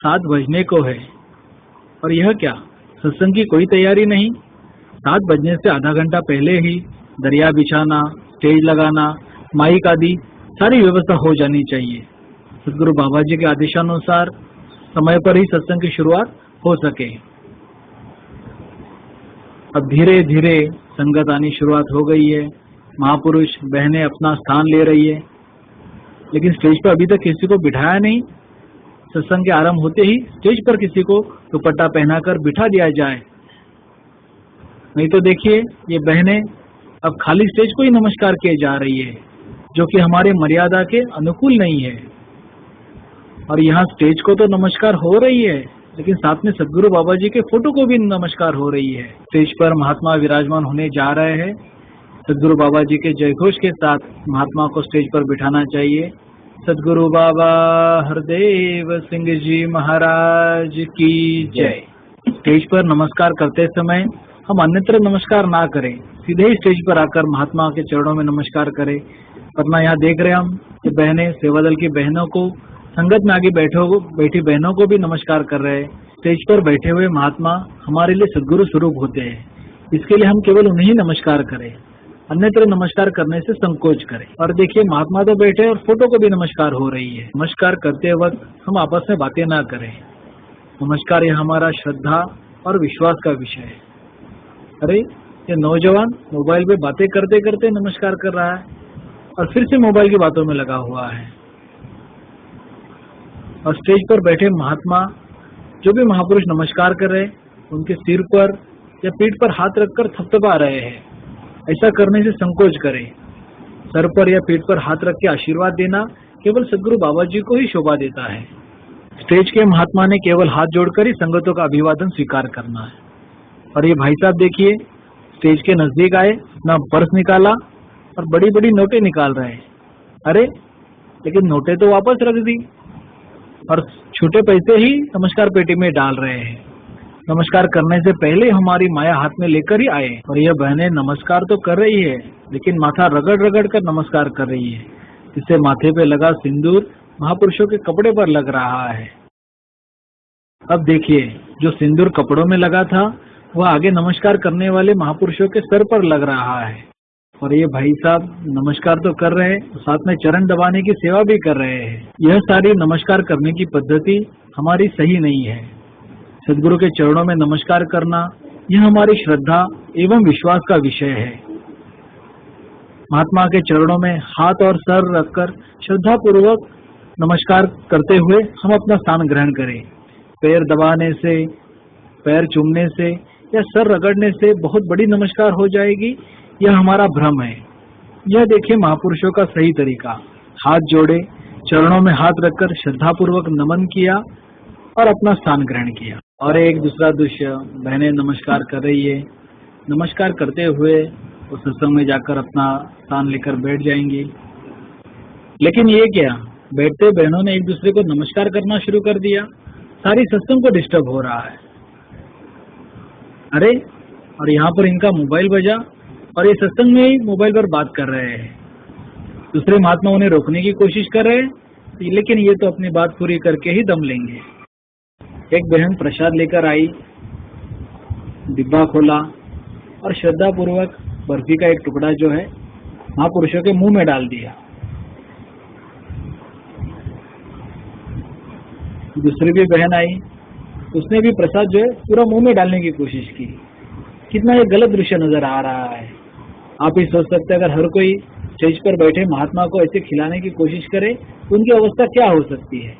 7 बजने को है और यह क्या, सत्संग की कोई तैयारी नहीं। 7 बजने से आधा घंटा पहले ही दरिया बिछाना, स्टेज लगाना, माइक आदि सारी व्यवस्था हो जानी चाहिए। सदगुरु बाबा जी के आदेशानुसार समय पर ही सत्संग की शुरुआत हो सके। अब धीरे धीरे संगत आनी शुरुआत हो गई है। महापुरुष बहनें अपना स्थान ले रही है, लेकिन स्टेज पर अभी तक किसी को बिठाया नहीं। सत्संग के आरंभ होते ही स्टेज पर किसी को दुपट्टा पहनाकर बिठा दिया जाए, नहीं तो देखिए ये बहनें अब खाली स्टेज को ही नमस्कार किए जा रही है, जो कि हमारे मर्यादा के अनुकूल नहीं है। और यहाँ स्टेज को तो नमस्कार हो रही है, लेकिन साथ में सदगुरु बाबा जी के फोटो को भी नमस्कार हो रही है। स्टेज पर महात्मा विराजमान होने जा रहे हैं। सदगुरु बाबा जी के जयघोष के साथ महात्मा को स्टेज पर बिठाना चाहिए। सदगुरु बाबा हरदेव सिंह जी महाराज की जय। स्टेज पर नमस्कार करते समय हम अन्यत्र नमस्कार ना करें, सीधे ही स्टेज पर आकर महात्मा के चरणों में नमस्कार करें। वरना यहाँ देख रहे हम कि बहनें सेवादल की बहनों को, संगत में आगे बैठी बहनों को भी नमस्कार कर रहे हैं। स्टेज पर बैठे हुए महात्मा हमारे लिए सदगुरु स्वरूप होते हैं, इसके लिए हम केवल उन्हें ही नमस्कार करें, अन्यत्र नमस्कार करने से संकोच करें। और देखिए महात्मा तो बैठे और फोटो को भी नमस्कार हो रही है। नमस्कार करते वक्त हम आपस में बातें ना करें। नमस्कार ये हमारा श्रद्धा और विश्वास का विषय है। अरे ये नौजवान मोबाइल पे बातें करते करते नमस्कार कर रहा है और फिर से मोबाइल की बातों में लगा हुआ है। और स्टेज पर बैठे महात्मा, जो भी महापुरुष नमस्कार कर रहे हैं, उनके सिर पर या पीठ पर हाथ रखकर थपथपा रहे हैं। ऐसा करने से संकोच करें। सर पर या पीठ पर हाथ रख के आशीर्वाद देना केवल सदगुरु बाबा जी को ही शोभा देता है। स्टेज के महात्मा ने केवल हाथ जोड़कर ही संगतों का अभिवादन स्वीकार करना है। और ये भाई साहब देखिए, स्टेज के नजदीक आए, अपना पर्स निकाला और बड़ी बड़ी नोटें निकाल रहे हैं। अरे लेकिन नोटें तो वापस रख दी और छोटे पैसे ही नमस्कार पेटी में डाल रहे हैं। नमस्कार करने से पहले हमारी माया हाथ में लेकर ही आए। और यह बहनें नमस्कार तो कर रही है, लेकिन माथा रगड़ रगड़ कर नमस्कार कर रही है। इससे माथे पे लगा सिंदूर महापुरुषों के कपड़े पर लग रहा है। अब देखिए, जो सिंदूर कपड़ों में लगा था वह आगे नमस्कार करने वाले महापुरुषों के सर पर लग रहा है। और ये भाई साहब नमस्कार तो कर रहे हैं, साथ में चरण दबाने की सेवा भी कर रहे हैं। यह सारी नमस्कार करने की पद्धति हमारी सही नहीं है। सदगुरु के चरणों में नमस्कार करना यह हमारी श्रद्धा एवं विश्वास का विषय है। महात्मा के चरणों में हाथ और सर रखकर श्रद्धा पूर्वक नमस्कार करते हुए हम अपना स्थान ग्रहण करें। पैर दबाने से, पैर चूमने से या सर रगड़ने से बहुत बड़ी नमस्कार हो जाएगी, यह हमारा भ्रम है। यह देखिए महापुरुषों का सही तरीका, हाथ जोड़े, चरणों में हाथ रखकर श्रद्धापूर्वक नमन किया और अपना स्थान ग्रहण किया। और एक दूसरा दृश्य, बहनें नमस्कार कर रही है। नमस्कार करते हुए वो सत्संग में जाकर अपना स्थान लेकर बैठ जाएंगी। लेकिन ये क्या, बैठते बहनों ने एक दूसरे को नमस्कार करना शुरू कर दिया। सारी सत्संग को डिस्टर्ब हो रहा है। अरे और यहाँ पर इनका मोबाइल बजा और ये सत्संग में ही मोबाइल पर बात कर रहे हैं। दूसरे महात्मा उन्हें रोकने की कोशिश कर रहे हैं, लेकिन ये तो अपनी बात पूरी करके ही दम लेंगे। एक बहन प्रसाद लेकर आई, डिब्बा खोला और श्रद्धा पूर्वक बर्फी का एक टुकड़ा जो है महापुरुषों के मुंह में डाल दिया। दूसरी भी बहन आई, उसने भी प्रसाद जो है पूरा मुंह में डालने की कोशिश की। कितना ये गलत दृश्य नजर आ रहा है। आप ही सोच सकते हैं, अगर हर कोई स्टेज पर बैठे महात्मा को ऐसे खिलाने की कोशिश करे तो उनकी अवस्था क्या हो सकती है।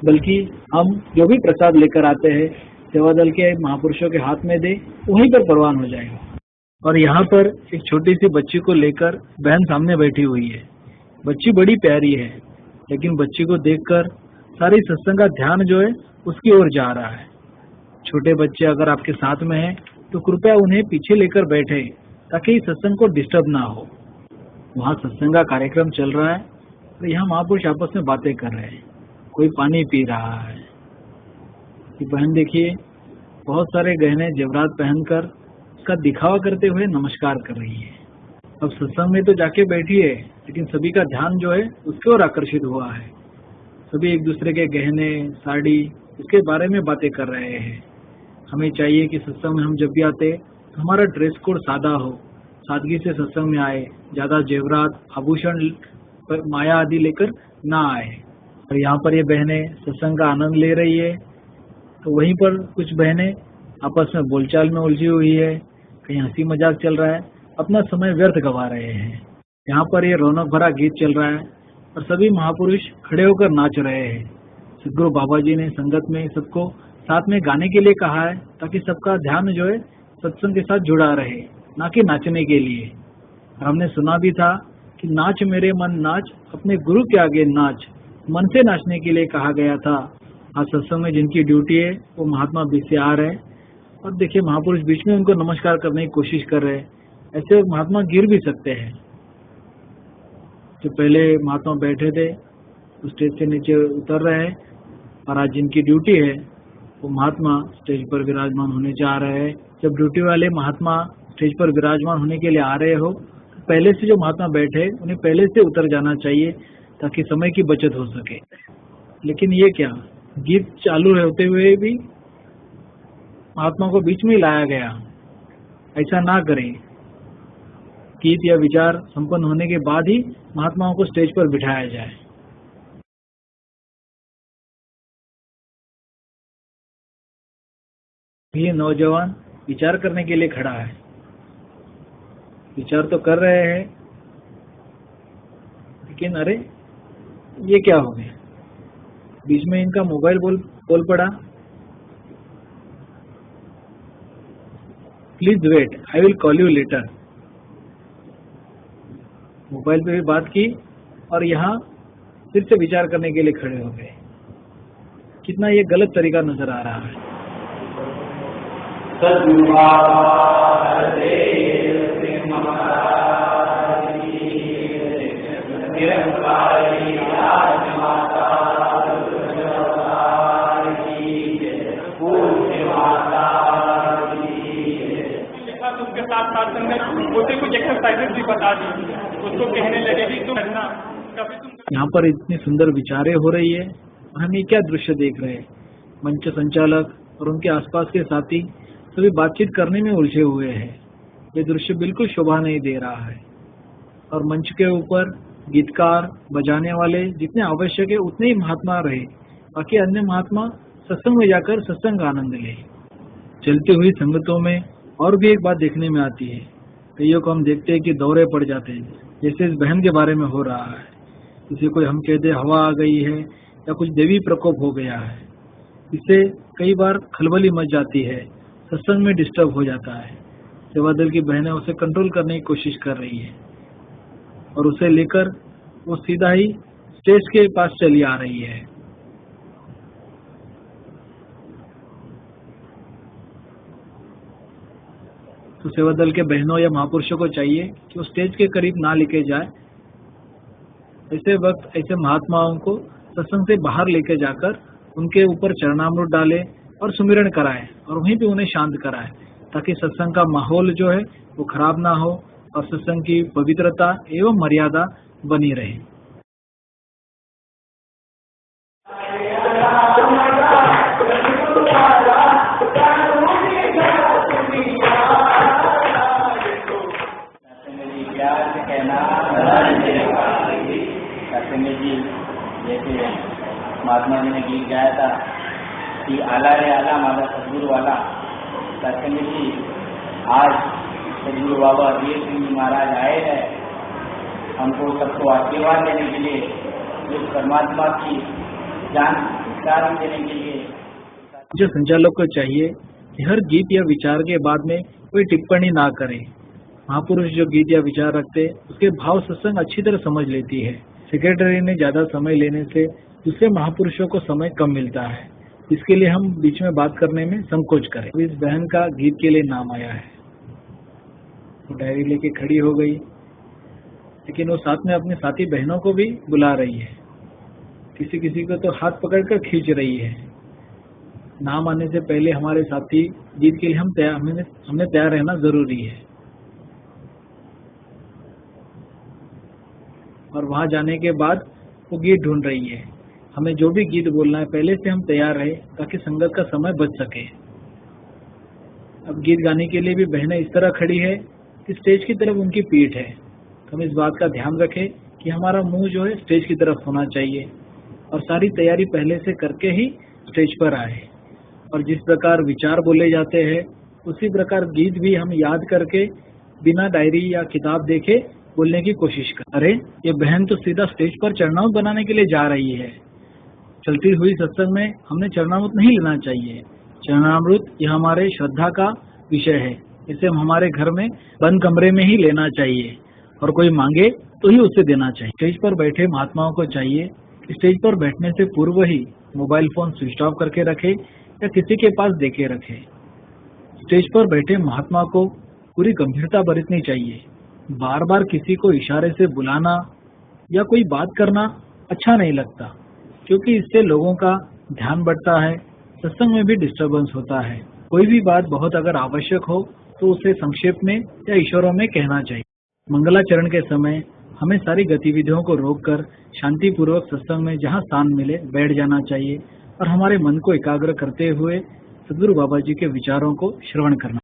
बल्कि हम जो भी प्रसाद लेकर आते हैं सेवादल के महापुरुषों के हाथ में दे, वहीं पर परवान हो जाएगा। और यहाँ पर एक छोटी सी बच्ची को लेकर बहन सामने बैठी हुई है। बच्ची बड़ी प्यारी है, लेकिन बच्ची को देखकर सारी सत्संग का ध्यान जो है उसकी ओर जा रहा है। छोटे बच्चे अगर आपके साथ में हैं तो कृपया उन्हें पीछे लेकर बैठे, ताकि सत्संग को डिस्टर्ब ना हो। वहाँ सत्संग का कार्यक्रम चल रहा है और यहाँ महापुरुष आपस में बातें कर रहे हैं, कोई पानी पी रहा है। कि बहन देखिए, बहुत सारे गहने जेवरात पहनकर उसका दिखावा करते हुए नमस्कार कर रही है। अब सत्संग में तो जाके बैठी है, लेकिन सभी का ध्यान जो है उसकी ओर आकर्षित हुआ है। सभी एक दूसरे के गहने, साड़ी इसके बारे में बातें कर रहे हैं। हमें चाहिए कि सत्संग में हम जब भी आते तो हमारा ड्रेस कोड सादा हो, सादगी से सत्संग में आए, ज़्यादा जेवरात आभूषण पर माया आदि लेकर ना आए। और यहाँ पर ये बहनें सत्संग का आनंद ले रही है, तो वहीं पर कुछ बहनें आपस में बोलचाल में उलझी हुई है, कहीं हंसी मजाक चल रहा है, अपना समय व्यर्थ गवा रहे हैं। यहाँ पर ये रौनक भरा गीत चल रहा है और सभी महापुरुष खड़े होकर नाच रहे हैं। सदगुरु बाबा जी ने संगत में सबको साथ में गाने के लिए कहा है, ताकि सबका ध्यान जो है सत्संग के साथ जुड़ा रहे, ना कि नाचने के लिए। और हमने सुना भी था कि नाच मेरे मन नाच, अपने गुरु के आगे नाच, मन से नाचने के लिए कहा गया था। आज सत्संग में जिनकी ड्यूटी है वो महात्मा बीसीआर है, और देखिए महापुरुष बीच में उनको नमस्कार करने की कोशिश कर रहे हैं। ऐसे महात्मा गिर भी सकते हैं। जो पहले महात्मा बैठे थे वो स्टेज से नीचे उतर रहे हैं, और आज जिनकी ड्यूटी है वो महात्मा स्टेज पर विराजमान होने जा रहे हैं। जब ड्यूटी वाले महात्मा स्टेज पर विराजमान होने के लिए आ रहे हो, तो पहले से जो महात्मा बैठे उन्हें पहले से उतर जाना चाहिए, ताकि समय की बचत हो सके। लेकिन ये क्या, गीत चालू होते हुए भी महात्मा को बीच में ही लाया गया। ऐसा ना करें। गीत या विचार संपन्न होने के बाद ही महात्माओं को स्टेज पर बिठाया जाए। ये नौजवान विचार करने के लिए खड़ा है। विचार तो कर रहे हैं, लेकिन अरे ये क्या हो गया, बीच में इनका मोबाइल बोल पड़ा। Please wait, I will call you later. Mobile पे भी बात की और यहाँ फिर से विचार करने के लिए खड़े हो गए। कितना ये गलत तरीका नजर आ रहा है। उसके साथ साथ होते कुछ एक्सरसाइजेस भी बता दी, उसको कहने लगे कि तुम करना कभी तुम। यहाँ पर इतनी सुंदर विचारें हो रही है और हम ये क्या दृश्य देख रहे हैं। मंच संचालक और उनके आसपास के साथी सभी बातचीत करने में उलझे हुए हैं। ये दृश्य बिल्कुल शोभा नहीं दे रहा है। और मंच के ऊपर गीतकार, बजाने वाले जितने आवश्यक है उतने ही महात्मा रहे, बाकी अन्य महात्मा सत्संग में जाकर सत्संग का आनंद ले। चलती हुई संगतों में और भी एक बात देखने में आती है। कईयों को हम देखते हैं कि दौरे पड़ जाते हैं, जैसे इस बहन के बारे में हो रहा है। किसी को हम कहते हवा आ गई है या कुछ देवी प्रकोप हो गया है। इससे कई बार खलबली मच जाती है, सत्संग में डिस्टर्ब हो जाता है। सेवा दल की बहनें उसे कंट्रोल करने की कोशिश कर रही है और उसे लेकर वो सीधा ही स्टेज के पास चली आ रही है। तो सेवा दल के बहनों या महापुरुषों को चाहिए कि वो स्टेज के करीब ना लेके जाए। ऐसे वक्त ऐसे महात्माओं को सत्संग से बाहर लेके जाकर उनके ऊपर चरणामृत डाले और सुमिरन कराए और वहीं पे उन्हें शांत कराए, ताकि सत्संग का माहौल जो है वो खराब ना हो और सत्संग की पवित्रता एवं मर्यादा बनी रहे। जी जैसे महात्मा जी ने गीत गाया था कि आला रे आला माला सदगुरु वाला। सत्संग जी आज सदगुरु बाबा वीर सिंह जी महाराज आए हैं हमको सबको आशीर्वाद देने के लिए, उस परमात्मा की जानकारी देने के लिए। जो संचालक को चाहिए कि हर गीत या विचार के बाद में कोई टिप्पणी ना करे। महापुरुष जो गीत या विचार रखते उसके भाव सत्संग अच्छी तरह समझ लेती है। सेक्रेटरी ने ज्यादा समय लेने से दूसरे महापुरुषों को समय कम मिलता है, इसके लिए हम बीच में बात करने में संकोच करें। इस बहन का गीत के लिए नाम आया है, वो डायरी लेके खड़ी हो गई, लेकिन वो साथ में अपने साथी बहनों को भी बुला रही है। किसी किसी को तो हाथ पकड़कर खींच रही है। नाम आने से पहले हमारे साथी गीत के लिए हमने तैयार रहना जरूरी है। और वहां जाने के बाद वो गीत ढूंढ रही है। हमें जो भी गीत बोलना है पहले से हम तैयार रहे ताकि संगत का समय बच सके। अब गीत गाने के लिए भी बहनें इस तरह खड़ी है कि स्टेज की तरफ उनकी पीठ है। तो हम इस बात का ध्यान रखें कि हमारा मुंह जो है स्टेज की तरफ होना चाहिए और सारी तैयारी पहले से करके ही स्टेज पर आए। और जिस प्रकार विचार बोले जाते हैं उसी प्रकार गीत भी हम याद करके बिना डायरी या किताब देखे बोलने की कोशिश करें। अरे ये बहन तो सीधा स्टेज पर चरणामृत बनाने के लिए जा रही है। चलती हुई सत्संग में हमने चरणामृत नहीं लेना चाहिए। चरणामृत ये हमारे श्रद्धा का विषय है। इसे हम हमारे घर में बंद कमरे में ही लेना चाहिए और कोई मांगे तो ही उसे देना चाहिए। स्टेज पर बैठे महात्माओं को चाहिए कि स्टेज पर बैठने से पूर्व ही मोबाइल फोन स्विच ऑफ करके रखे या किसी के पास देके रखे। स्टेज पर बैठे महात्मा को पूरी गंभीरता बरतनी चाहिए। बार बार किसी को इशारे से बुलाना या कोई बात करना अच्छा नहीं लगता, क्योंकि इससे लोगों का ध्यान बढ़ता है, सत्संग में भी डिस्टर्बेंस होता है। कोई भी बात बहुत अगर आवश्यक हो तो उसे संक्षेप में या इशारों में कहना चाहिए। मंगलाचरण के समय हमें सारी गतिविधियों को रोककर शांतिपूर्वक सत्संग में जहाँ स्थान मिले बैठ जाना चाहिए और हमारे मन को एकाग्र करते हुए सद्गुरु बाबा जी के विचारों को श्रवण करना